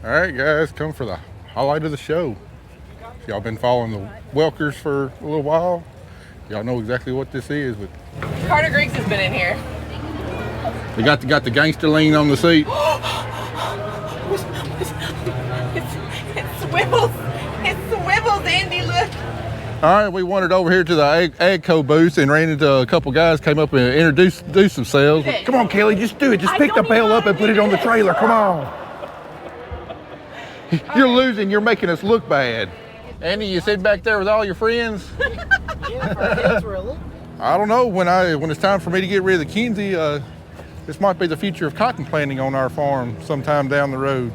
All right, guys, come for the highlight of the show. Y'all been following the Welkers for a little while. Y'all know exactly what this is. But Carter Griggs has been in here. they got the gangster lean on the seat. It swivels. It swivels, Andy, look. All right, we wandered over here to the AGCO booth and ran into a couple guys, came up and introduced themselves. Come on, Kelly, just do it. Just pick the bell up and put it on the trailer. Come on. You're losing. You're making us look bad. Andy, you sit back there with all your friends? Yeah, for kids, really. I don't know. When it's time for me to get rid of the Kinsey, this might be the future of cotton planting on our farm sometime down the road.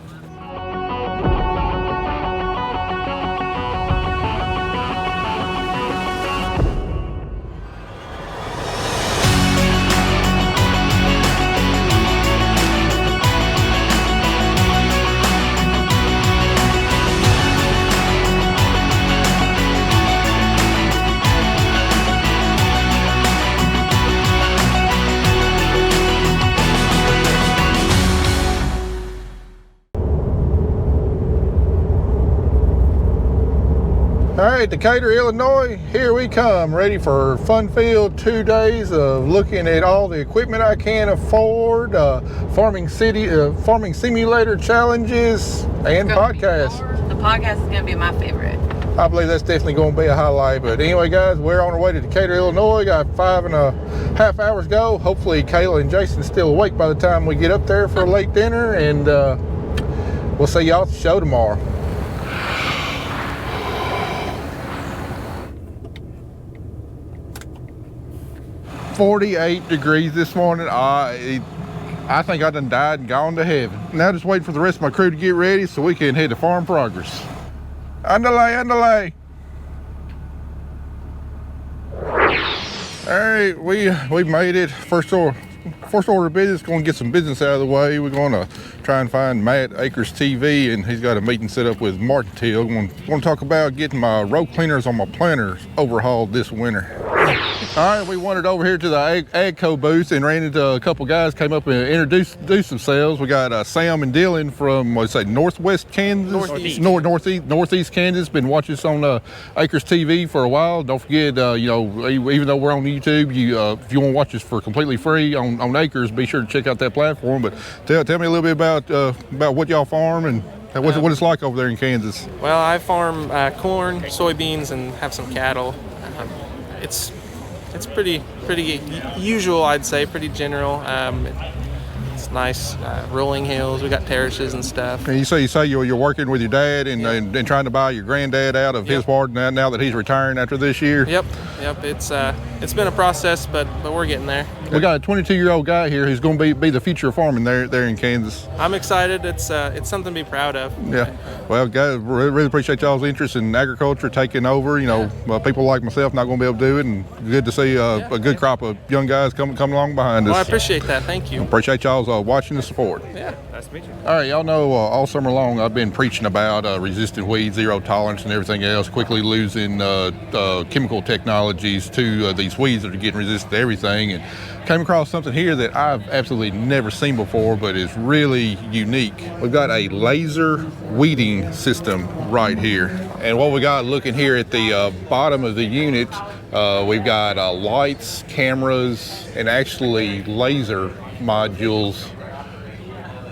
All right, Decatur, Illinois, here we come, ready for fun-filled 2 days of looking at all the equipment I can afford, farming simulator challenges, and podcasts. The podcast is going to be my favorite. I believe that's definitely going to be a highlight. But anyway, guys, we're on our way to Decatur, Illinois. Got 5.5 hours to go. Hopefully, Kayla and Jason's still awake by the time we get up there for a late dinner, and we'll see y'all at the show tomorrow. "48 degrees this morning. I think I done died and gone to heaven. Now just waiting for the rest of my crew to get ready so we can head to Farm Progress. Andale. All right, we made it. First order of business, going to get some business out of the way. We're going to try and find Matt Akers TV, and he's got a meeting set up with Martin Till. We're going to talk about getting my row cleaners on my planters overhauled this winter. All right, we wandered over here to the AGCO booth and ran into a couple guys, came up and introduced themselves. We got Sam and Dylan from, Northwest Kansas? Northeast Kansas. Been watching us on Akers TV for a while. Don't forget, even though we're on YouTube, if you want to watch us for completely free on Akers, be sure to check out that platform. But tell me a little bit about what y'all farm and what it's like over there in Kansas. Well, I farm corn, soybeans, and have some cattle. It's pretty usual, I'd say, pretty general. It's nice rolling hills. We got terraces and stuff. And you say you're working with your dad and trying to buy your granddad out of his ward now that he's retiring after this year. Yep. It's been a process, but we're getting there. We got a 22-year-old guy here who's going to be the future of farming there in Kansas. I'm excited. It's something to be proud of. Yeah. Well, guys, really appreciate y'all's interest in agriculture taking over. People like myself not going to be able to do it, and good to see a good crop of young guys come along behind us. Well, I appreciate that. Thank you. Appreciate y'all's watching and support. Yeah, nice to meet you. All right, y'all know all summer long I've been preaching about resistant weeds, zero tolerance, and everything else, quickly losing chemical technologies to these weeds that are getting resistant to everything. And came across something here that I've absolutely never seen before, but is really unique. We've got a laser weeding system right here. And what we got looking here at the bottom of the unit, we've got lights, cameras, and actually laser modules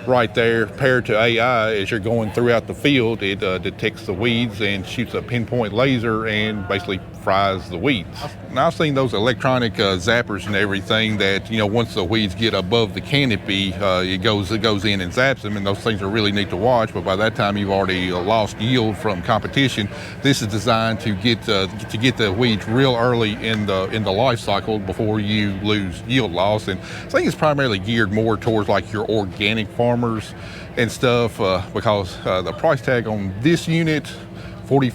right there paired to AI. As you're going throughout the field, it detects the weeds and shoots a pinpoint laser and basically fries the weeds. Now, I've seen those electronic zappers and everything that, once the weeds get above the canopy, it goes in and zaps them, and those things are really neat to watch. But by that time, you've already lost yield from competition. This is designed to get the weeds real early in the life cycle before you lose yield loss. And I think it's primarily geared more towards like your organic farmers and stuff, because the price tag on this unit, 40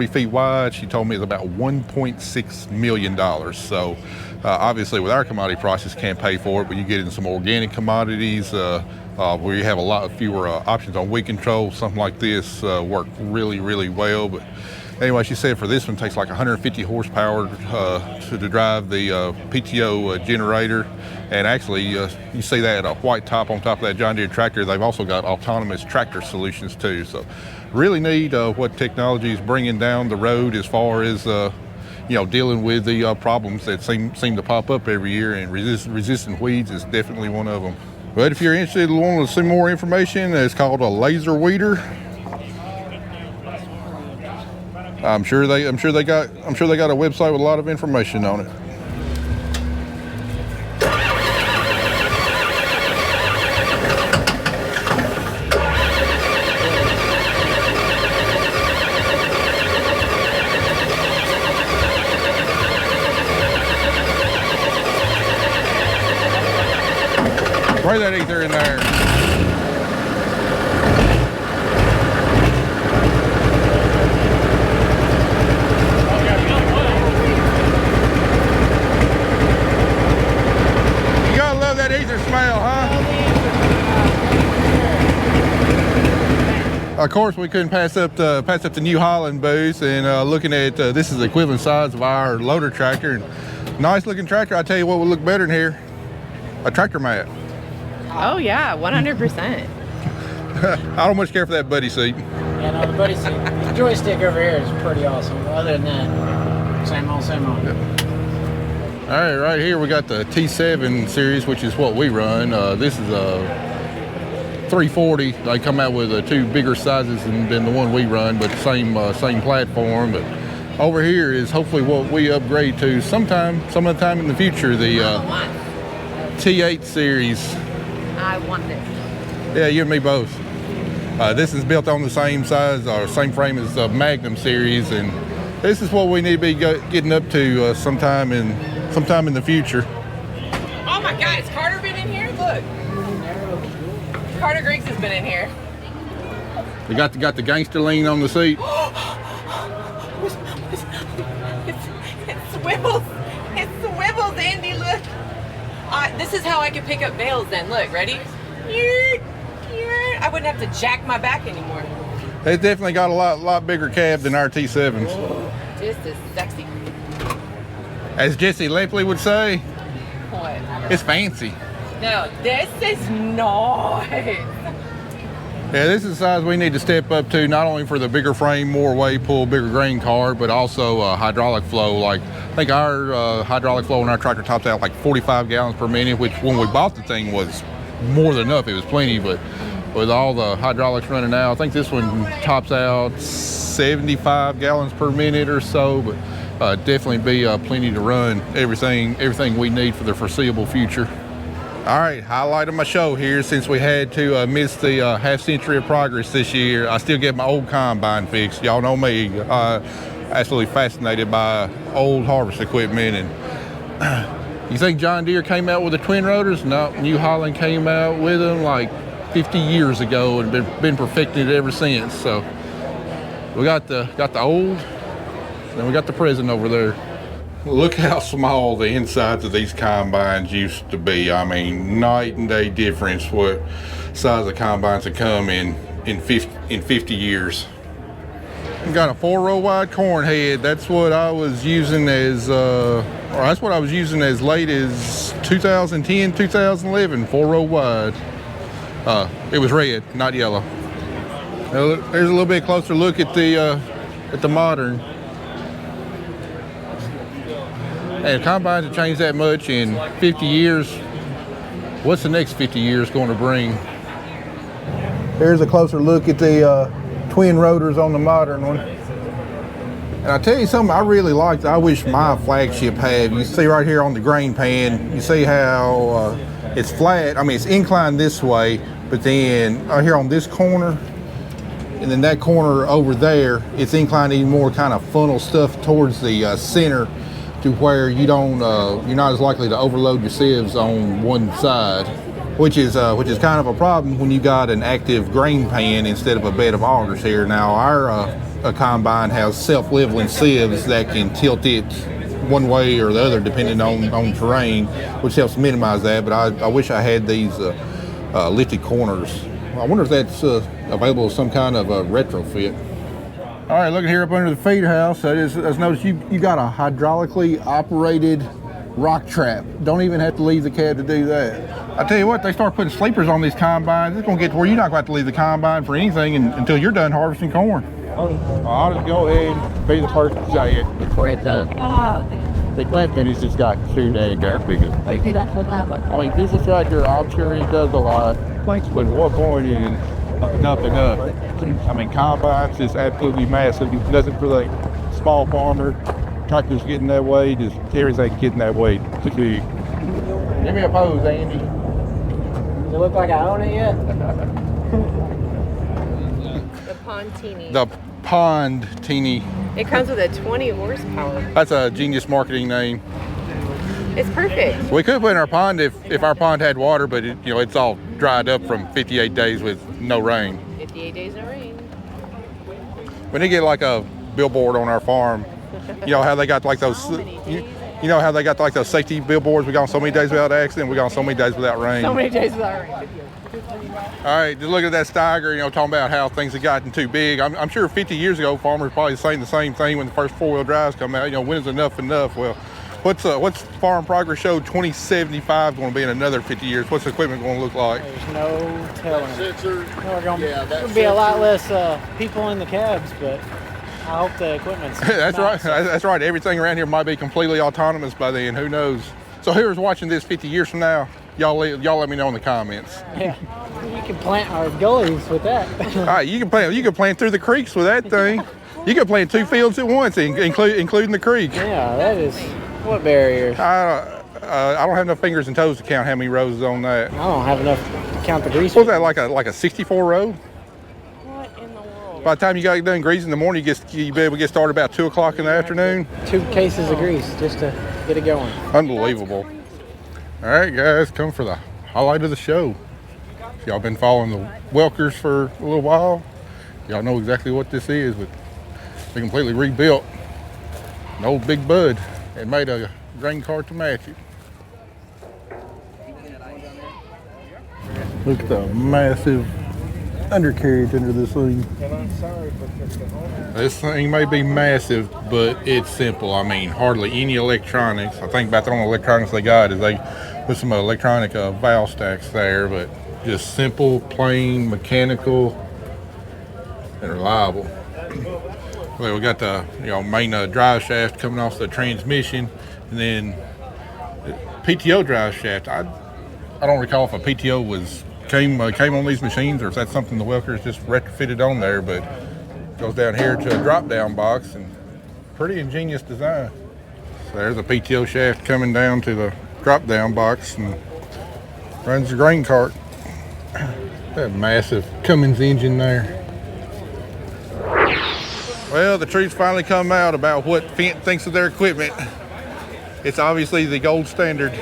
feet wide, she told me is about $1.6 million. So obviously with our commodity prices can't pay for it, but you get in some organic commodities where you have a lot fewer options on weed control. Something like this work really, really well. But Anyway, she said for this one, it takes like 150 horsepower to drive the PTO generator. And actually, you see that white top on top of that John Deere tractor. They've also got autonomous tractor solutions too. So really neat what technology is bringing down the road as far as dealing with the problems that seem to pop up every year, and resistant weeds is definitely one of them. But if you're interested in wanting to see more information, it's called a laser weeder. I'm sure they got a website with a lot of information on it. Spray that ether in there. You gotta love that ether smell, huh? Of course, we couldn't pass up the New Holland booth, and looking at this is the equivalent size of our loader tractor. And nice looking tractor. I tell you what would look better in here, a tractor mat. Oh yeah, 100%. I don't much care for that buddy seat. Yeah, no, the buddy seat. The joystick over here is pretty awesome. Other than that, same old, same old. Yep. All right, right here we got the T7 series, which is what we run. This is a 340. They come out with two bigger sizes than the one we run, but same platform. But over here is hopefully what we upgrade to some other time in the future. The T8 series. I want this. Yeah, you and me both. This is built on the same size or same frame as the Magnum series, and this is what we need to be getting up to sometime in the future. Oh my God, has Carter been in here? Look. Carter Griggs has been in here. You got the gangster lean on the seat. It swivels. It swivels, Andy, look. This is how I could pick up bales then. Look, ready? I wouldn't have to jack my back anymore. It's definitely got a lot bigger cab than our T7s. This is sexy. As Jesse Lempley would say, What? it's fancy. No, this is nice. Yeah, this is the size we need to step up to, not only for the bigger frame, more weight, pull, bigger grain cart, but also hydraulic flow. Like, I think our hydraulic flow on our tractor tops out like 45 gallons per minute, which when we bought the thing was more than enough. It was plenty, but with all the hydraulics running now, I think this one tops out 75 gallons per minute or so, but definitely be plenty to run everything we need for the foreseeable future. All right, highlight of my show here, since we had to miss the half century of progress this year. I still get my old combine fixed. Y'all know me, absolutely fascinated by old harvest equipment. And you think John Deere came out with the twin rotors? No, New Holland came out with them like 50 years ago and been perfecting it ever since. So we got the old, then we got the present over there. Look how small the insides of these combines used to be. I mean, night and day difference what size of combines have come in 50 years. We got a 4-row wide corn head. That's what I was using as late as 2010, 2011, 4-row wide. It was red, not yellow. Now, there's a little bit closer look at the modern. And combines have changed that much in 50 years. What's the next 50 years going to bring? Here's a closer look at the twin rotors on the modern one. And I tell you something I really liked, I wish my flagship had. You see right here on the grain pan, you see how it's flat. I mean, it's inclined this way, but then right here on this corner, and then that corner over there, it's inclined even more, kind of funnel stuff towards the center, to where you're not as likely to overload your sieves on one side, which is kind of a problem when you got an active grain pan instead of a bed of augers here. Now our combine has self-leveling sieves that can tilt it one way or the other depending on terrain, which helps minimize that. But I wish I had these lifted corners. I wonder if that's available as some kind of a retrofit. All right, looking here up under the feed house. I just noticed you got a hydraulically operated rock trap. Don't even have to leave the cab to do that. I tell you what, they start putting sleepers on these combines. It's gonna get to where you're not going to have to leave the combine for anything until you're done harvesting corn. I'll just go ahead and be the first to say it. The Clinton has just got too dang big. I mean, this is right here. I'm sure it does a lot. But at one point, it's nothing up. I mean, combines is absolutely massive. It doesn't for the small farmer. Tractors getting that way, just everything getting that way. Give me a pose, Andy. Does it look like I own it yet? The Pontini. The Pontini. It comes with a 20 horsepower. That's a genius marketing name. It's perfect. We could put in our pond if our pond had water, but it's all dried up from 58 days with no rain. 58 days of rain. We need to get like a billboard on our farm. You know how they got like those. You know how they got like those safety billboards? We got so many days without accident. We got so many days without rain. So many days without rain. All right, just look at that Steiger. Talking about how things have gotten too big. I'm sure 50 years ago, farmers probably saying the same thing when the first four-wheel drives come out. When is enough enough? Well, what's Farm Progress Show 2075 going to be in another 50 years? What's the equipment going to look like? There's no telling. There'll be a lot less people in the cabs, but I hope the equipment's That's right. nice. That's right. Everything around here might be completely autonomous by then. Who knows? So whoever's watching this 50 years from now, y'all let me know in the comments. Yeah, you can plant our gullies with that. All right, you can plant through the creeks with that thing. You can plant 2 fields at once, including the creek. Yeah, that is what barriers. I don't have enough fingers and toes to count how many rows is on that. I don't have enough to count the grease. What was that, like a 64 row? What in the world? By the time you got done greasing in the morning, you be able to get started about 2 o'clock in the afternoon. 2 cases of grease just to get it going. Unbelievable. All right, guys, come for the highlight of the show. If y'all been following the Welkers for a little while, y'all know exactly what this is, but they completely rebuilt an old Big Bud and made a grain cart to match it. Look at the massive undercarriage under this thing. This thing may be massive, but it's simple. I mean, hardly any electronics. I think about the only electronics they got is they put some electronic valve stacks there, but just simple, plain, mechanical, and reliable. Well, we got the main drive shaft coming off the transmission, and then the PTO drive shaft. I don't recall if a PTO came on these machines or if that's something the Welkers just retrofitted on there, but it goes down here to a drop down box and pretty ingenious design. So there's a PTO shaft coming down to the drop down box and runs the grain cart. That massive Cummins engine there. Well, the truth's finally come out about what Fendt thinks of their equipment. It's obviously the gold standard.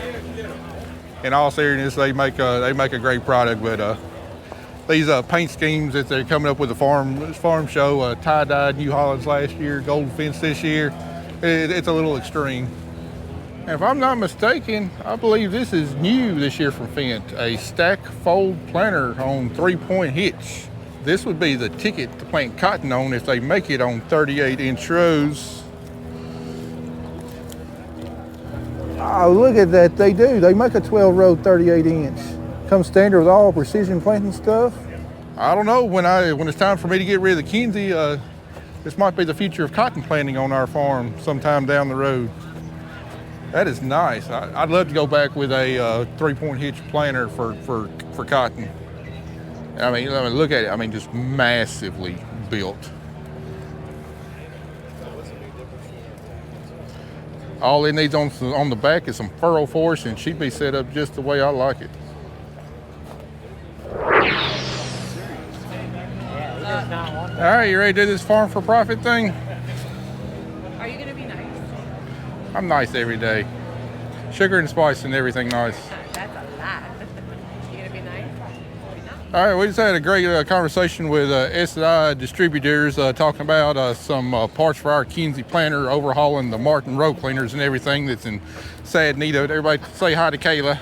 In all seriousness, they make a great product, but these paint schemes that they're coming up with the farm show, tie-dyed New Hollands last year, golden fence this year, it's a little extreme. And if I'm not mistaken, I believe this is new this year from Fendt, a stack fold planter on 3-point hitch. This would be the ticket to plant cotton on if they make it on 38-inch rows. Oh, look at that, they do. They make a 12-row 38-inch. Comes standard with all precision planting stuff. I don't know, when it's time for me to get rid of the Kinsey, this might be the future of cotton planting on our farm sometime down the road. That is nice. I'd love to go back with a 3-point hitch planter for cotton. I mean, look at it. I mean, just massively built. All it needs on the back is some furrow force, and she'd be set up just the way I like it. All right, you ready to do this farm for profit thing? Are you gonna be nice? I'm nice every day. Sugar and spice and everything nice. That's a lot. You gonna be nice? All right, we just had a great conversation with SI Distributors talking about some parts for our Kinsey planter, overhauling the Martin row cleaners and everything that's in sad need of it. Everybody say hi to Kayla.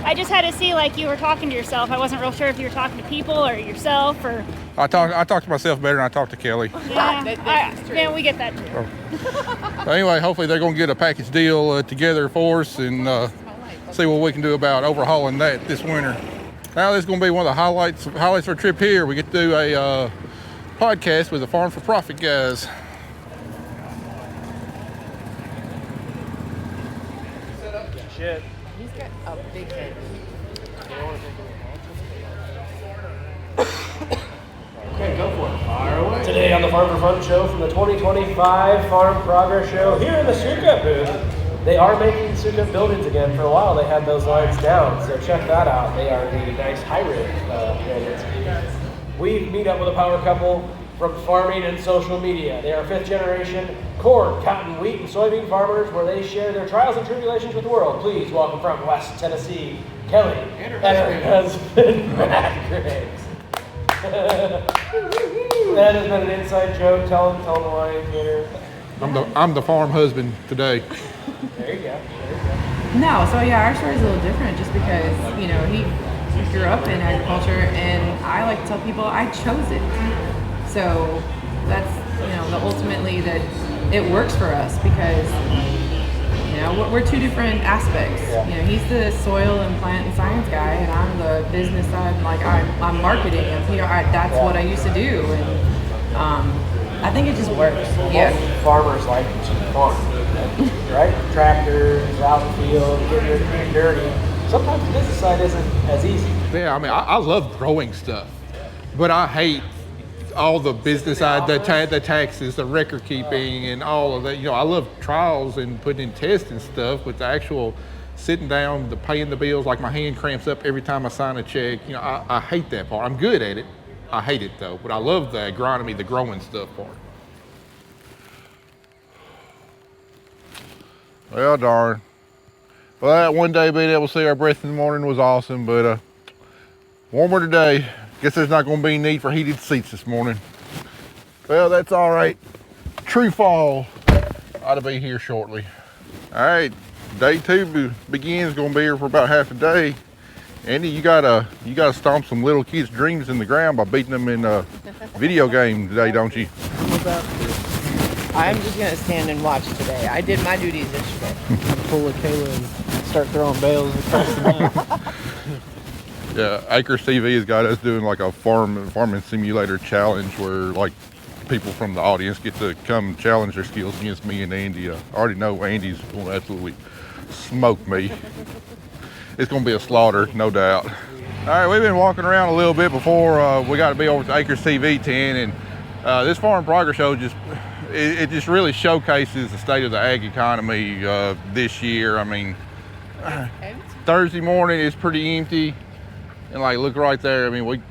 I just had to see like you were talking to yourself. I wasn't real sure if you were talking to people or yourself or. I talk to myself better than I talk to Kelly. Yeah, we get that too. So anyway, hopefully they're going to get a package deal together for us and see what we can do about overhauling that this winter. Now this is going to be one of the highlights of our trip here. We get to do a podcast with the Farm for Profit guys. Shit. He's got a big head. Okay, go for it. Fire away. Today on the Farm for Fun show from the 2025 Farm Progress Show here in the Sukup booth. They are making Sukup buildings again. For a while they had those lines down, so check that out. They are the nice hybrid buildings. We meet up with a power couple from farming and social media. They are 5th generation corn, cotton, wheat, and soybean farmers where they share their trials and tribulations with the world. Please welcome from West Tennessee, Kelly and her husband, Matt Griggs. That has been an inside joke. Tell him why you're here. I'm the farm husband today. There you go. No, so yeah, our story is a little different just because, you know, he grew up in agriculture and I like to tell people I chose it. So that's, you know, ultimately that it works for us because, you know, we're two different aspects. Yeah. You know, he's the soil and plant and science guy and I'm the business side, like I'm marketing and, you know, that's what I used to do. And I think it just works. Yeah. Most farmers like to farm, right? Tractors, out in the field, getting dirty. Sometimes the business side isn't as easy. Yeah, I mean, I love growing stuff, but I hate all the business side, the taxes, the record keeping, and all of that. You know, I love trials and putting in tests and stuff, but the actual sitting down, the paying the bills, like my hand cramps up every time I sign a check. You know, I hate that part. I'm good at it. I hate it though, but I love the agronomy, the growing stuff part. Well, darn. Well, that one day being able to see our breath in the morning was awesome, but warmer today. Guess there's not going to be need for heated seats this morning. Well, that's all right. True fall ought to be here shortly. All right, day 2 begins. Going to be here for about half a day. Andy, you gotta stomp some little kids' dreams in the ground by beating them in a video game today, don't you? I'm just gonna stand and watch today. I did my duties yesterday. Pull a Kayla and start throwing bales across the map. Yeah, Acres TV has got us doing like a farming simulator challenge where like people from the audience get to come challenge their skills against me and Andy. I already know Andy's going to absolutely smoke me. It's going to be a slaughter, no doubt. All right, we've been walking around a little bit before we got to be over to Acres TV 10, and this Farm Progress Show it just really showcases the state of the ag economy this year. I mean, Thursday morning is pretty empty, and like look right there. I mean,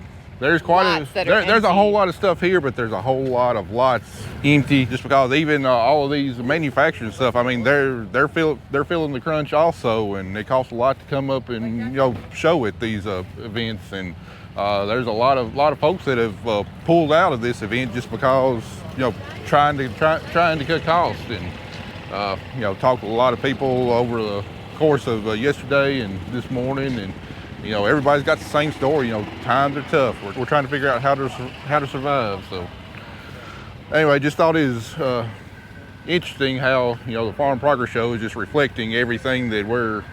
there's a whole lot of stuff here, but there's a whole lot of lots empty just because even all of these manufacturing stuff. I mean, they're feeling the crunch also, and it costs a lot to come up and show at these events. And there's a lot of folks that have pulled out of this event just because trying to cut costs, and talked to a lot of people over the course of yesterday and this morning, and everybody's got the same story. Times are tough. We're trying to figure out how to survive. So anyway, just thought it was interesting how the Farm Progress Show is just reflecting everything that we're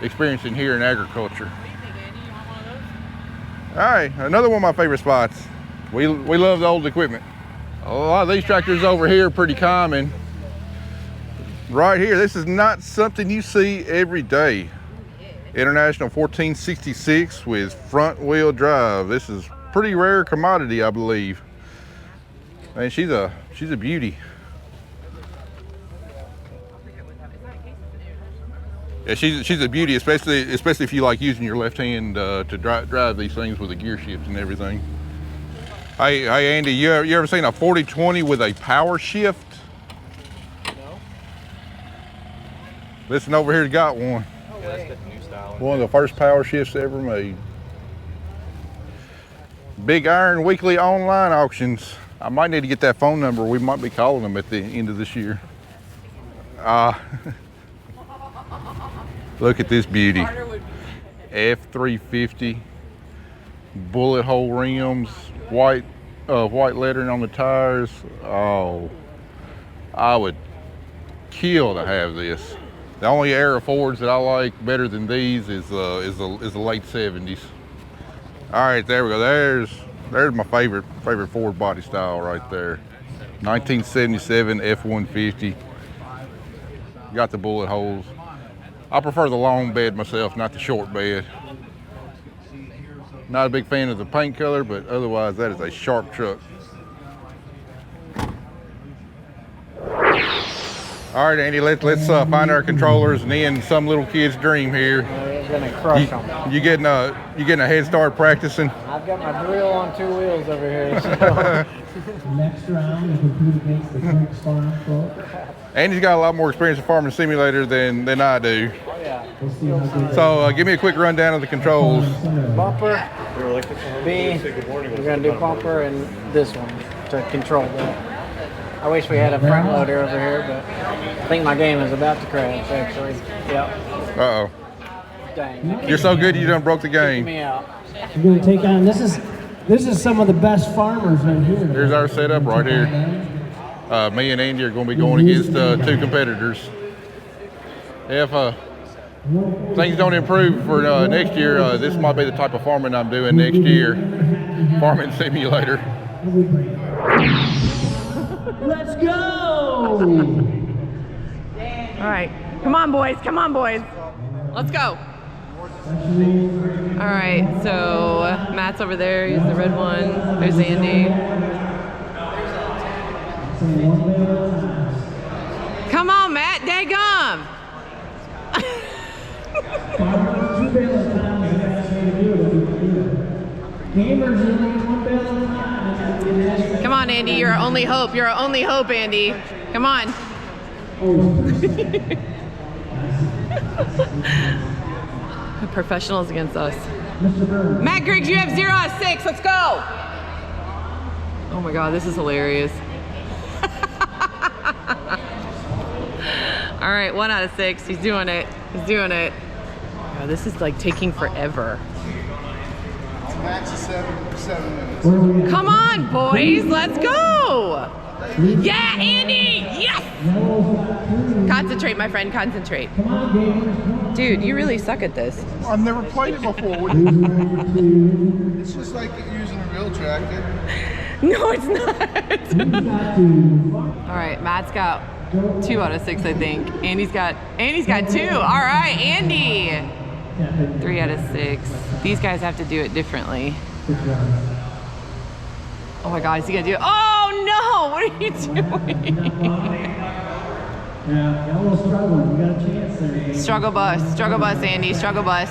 experiencing here in agriculture. All right, another one of my favorite spots. We love the old equipment. A lot of these tractors over here are pretty common. Right here, this is not something you see every day. International 1466 with front wheel drive. This is pretty rare commodity, I believe. And she's a beauty. Yeah, she's a beauty, especially if you like using your left hand to drive these things with a gear shift and everything. Hey Andy, you ever seen a 4020 with a power shift? No. Listen, over here's got one. One of the first power shifts ever made. Big Iron weekly online auctions. I might need to get that phone number. We might be calling them at the end of this year. Look at this beauty. F350, bullet hole rims, white lettering on the tires. Oh, I would kill to have this. The only era Fords that I like better than these is the late 70s. All right, there we go. There's my favorite Ford body style right there. 1977 F-150. Got the bullet holes. I prefer the long bed myself, not the short bed. Not a big fan of the paint color, but otherwise that is a sharp truck. All right, Andy, let's find our controllers and end some little kid's dream here. We're gonna crush them. You getting a head start practicing? I've got my drill on 2 wheels over here. So. Next round, we compete against the French farm folk. Andy's got a lot more experience in Farming Simulator than I do. Oh yeah. We'll see how good So give me a quick rundown of the controls. Bumper, B. We're gonna do bumper and this one to control that. I wish we had a front loader over here, but I think my game is about to crash. Actually. Yep. Uh-oh. Dang. You're so good you done broke the Kick game. me out. We're going to take on, this is some of the best farmers right here. Here's our setup right here. Me and Andy are going to be going against 2 competitors. If things don't improve for next year, this might be the type of farming I'm doing next year. Farming Simulator. Let's go! All right. Come on, boys. Come on, boys. Let's go. All right. So Matt's over there. He's the red one. There's Andy. Come on, Matt. Daggum. Come on, Andy. You're our only hope. You're our only hope, Andy. Come on. Professionals against us. Matt Griggs, you have 0 out of 6. Let's go. Oh my God, this is hilarious. All right, 1 out of 6. He's doing it. He's doing it. God, this is like taking forever. Max is 7 minutes. Come on, boys. Let's go. Yeah, Andy. Yes. Concentrate, my friend. Concentrate. Dude, you really suck at this. I've never played it before. It's just like using a real tractor. No, it's not. All right, Matt's got 2 out of 6, I think. Andy's got 2. All right, Andy. 3 out of 6. These guys have to do it differently. Oh my God, is he gonna do it? Oh no! What are you doing? Yeah, y'all will struggle. You got a chance there. Struggle bus, Andy. Struggle bus.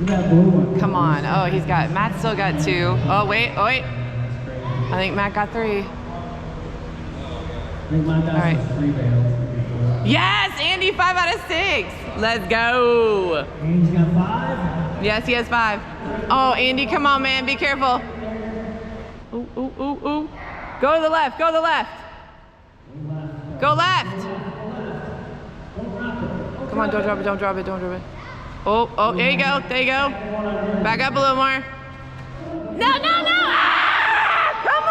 You got blue one. Come on. Oh, Matt still got 2. Oh wait. I think Matt got 3. I think mine got All right. 3 bales. Yes, Andy, 5 out of 6. Let's go. Andy's got 5. Yes, he has 5. Oh, Andy, come on, man. Be careful. Ooh. Go to the left. Go to the left. Go left. Come on, don't drop it. Oh, there you go. Back up a little more. No. Ah, come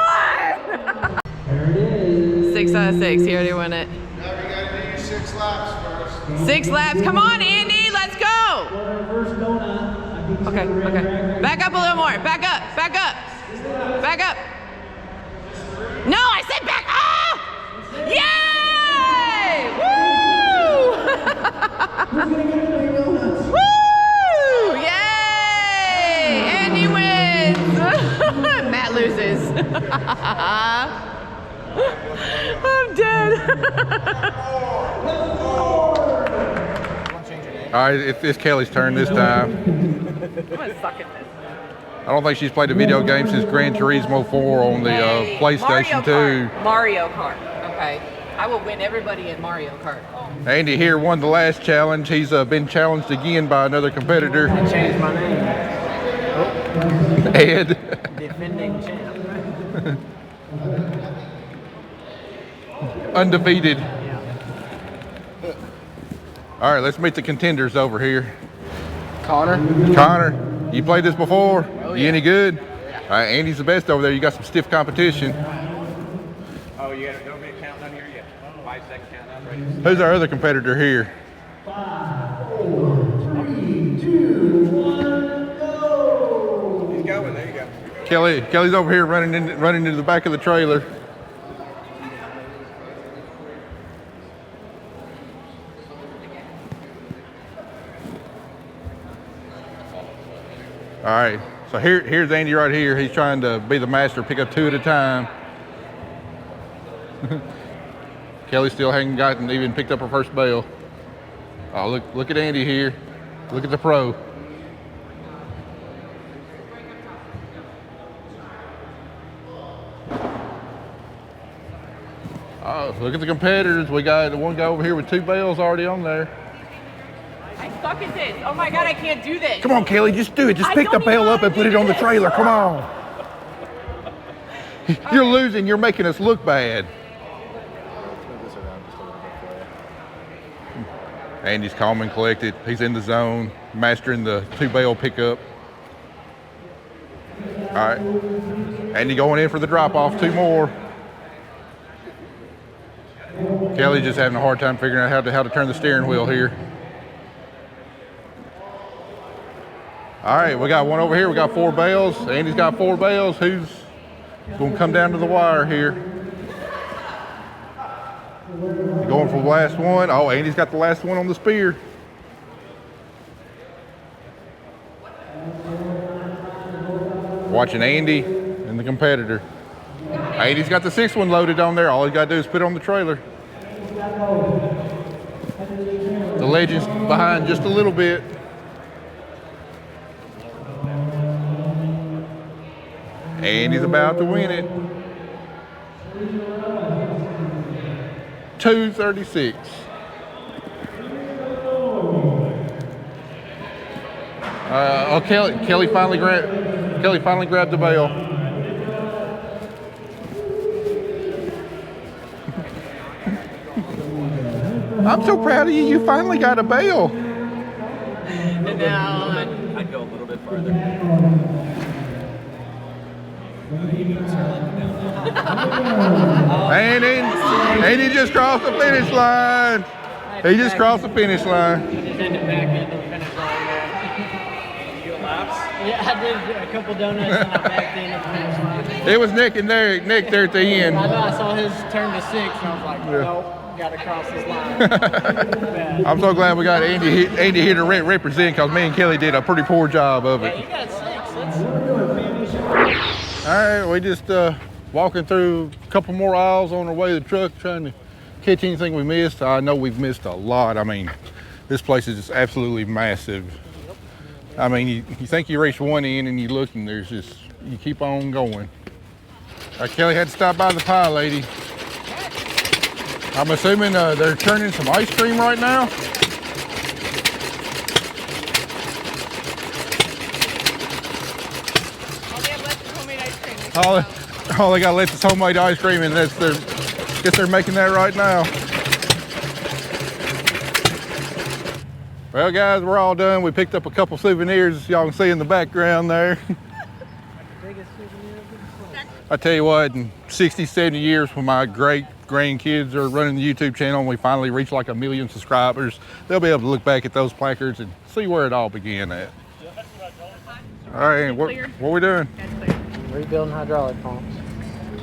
on. There it is. 6 out of 6. He already won it. Now we gotta do your 6 laps first. 6 laps. Come on, Andy. Let's go. First donut. I think it's Okay. ready. Back up a little more. Back up. No, I said back up. Yay! Woo! Woo! Yay! Andy wins. Matt loses. I'm dead. All right, it's Kelly's turn this time. I'm gonna suck at this. I don't think she's played a video game since Gran Turismo 4 on the PlayStation 2. Mario Kart. Okay. I will win everybody in Mario Kart. Andy here won the last challenge. He's been challenged again by another competitor, I changed my name. Ed. Defending champ. Undefeated. All right, let's meet the contenders over here. Connor, you played this before? Oh, You yeah. any good? All right, Andy's the best over there. You got some stiff competition. Oh, you got don't make a countdown here yet. 5-second countdown, ready? Who's our other competitor here? 5, 4, 3, 2, 1, go! He's going. There you go. Kelly's over here running into the back of the trailer. All right, so here's Andy right here. He's trying to be the master, pick up 2 at a time. Kelly still hasn't gotten even picked up her first bale. Oh, look at Andy here. Look at the pro. Oh, look at the competitors. We got the one guy over here with 2 bales already on there. I suck at this. Oh my God, I can't do this. Come on, Kelly, just do it. Just I pick the don't bale even up and put it on the trailer. Come on. You're losing. You're making us look bad. Andy's calm and collected. He's in the zone, mastering the 2 bale pickup. All right. Andy going in for the drop off. 2 more. Kelly just having a hard time figuring out how to turn the steering wheel here. All right, we got one over here. We got 4 bales. Andy's got 4 bales. Who's going to come down to the wire here? Going for the last one. Oh, Andy's got the last one on the spear. Watching Andy and the competitor. Andy's got the 6th one loaded on there. All he's got to do is put it on the trailer. The legend's behind just a little bit. Andy's about to win it. 2:36. Kelly finally grabbed the bale. I'm so proud of you. You finally got a bale. And now I'd go a little bit farther. And he just crossed the finish line. He just crossed the finish line. I just had to back into the finish line there. You doing laps? Yeah, I did a couple donuts and I backed into the finish line. It was Nick there at the end. I know, I saw his turn to 6 and I was like, nope, got to cross this line. I'm so glad we got Andy here to represent, because me and Kelly did a pretty poor job of it. Yeah, you got 6. Let's finish. All right, we just walking through a couple more aisles on our way to the truck, trying to catch anything we missed. I know we've missed a lot. I mean, this place is just absolutely massive. I mean, you think you reach one end and you look and there's just, you keep on going. Kelly had to stop by the pie lady. I'm assuming they're turning some ice cream right now. All they got left is homemade ice cream, and guess they're making that right now. Well, guys, we're all done. We picked up a couple souvenirs, y'all can see in the background there. I tell you what, in 60, 70 years, when my great grandkids are running the YouTube channel and we finally reach like 1 million subscribers, they'll be able to look back at those placards and see where it all began at. All right, what are we doing? Rebuilding hydraulic pumps.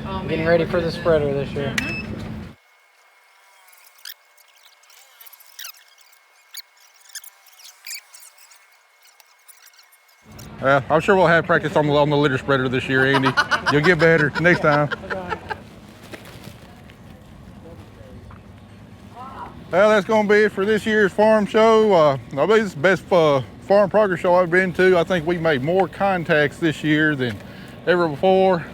Oh, Getting ready for the spreader this year. I'm sure we'll have practice on the litter spreader this year, Andy. You'll get better next time. Well, that's going to be it for this year's farm show. I believe it's the best farm progress show I've been to. I think we made more contacts this year than ever before.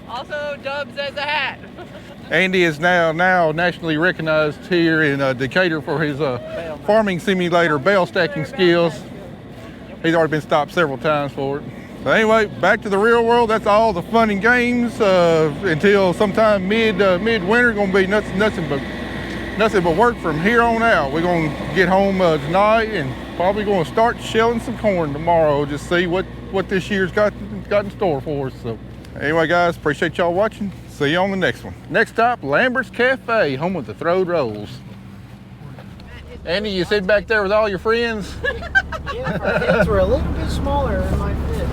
Also, Dubs as a hat. Andy is now nationally recognized here in Decatur for his farming simulator bale stacking skills. He's already been stopped several times for it. So anyway, back to the real world. That's all the fun and games until sometime mid-winter. Going to be nothing but nothing but work from here on out. We're going to get home tonight and probably going to start shelling some corn tomorrow. Just see what this year's got in store for us. So anyway, guys, appreciate y'all watching. See you on the next one. Next stop, Lambert's Cafe, home of the throwed rolls. Andy, you sit back there with all your friends? Yeah, our heads were a little bit smaller than my fit.